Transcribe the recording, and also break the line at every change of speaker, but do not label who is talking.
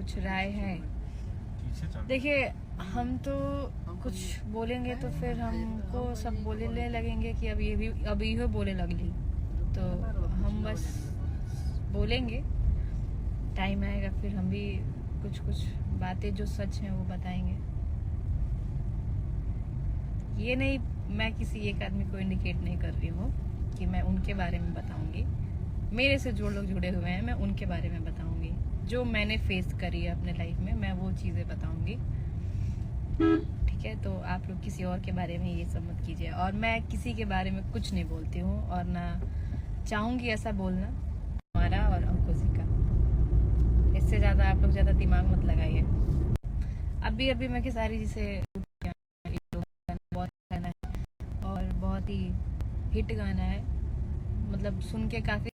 कुछ राय है। देखिए, हम तो कुछ बोलेंगे तो फिर हमको सब बोलने लगेंगे कि अब ये बोले लगली, तो हम बस बोलेंगे। टाइम आएगा फिर हम भी कुछ कुछ बातें जो सच हैं वो बताएंगे। ये नहीं, मैं किसी एक आदमी को इंडिकेट नहीं कर रही हूँ कि मैं उनके बारे में बताऊंगी। मेरे से जो लोग जुड़े हुए हैं मैं उनके बारे में बताऊंगी। जो मैंने फेस करी है अपने लाइफ में मैं वो चीज़ें बताऊंगी। ठीक है, तो आप लोग किसी और के बारे में ये सब मत कीजिए। और मैं किसी के बारे में कुछ नहीं बोलती हूँ और ना चाहूँगी ऐसा बोलना, हमारा और अंकुशी का। इससे ज़्यादा आप लोग ज़्यादा दिमाग मत लगाइए। अभी मैं खेसारी जी से बहुत गाना है और बहुत ही हिट गाना है, मतलब सुन के काफ़ी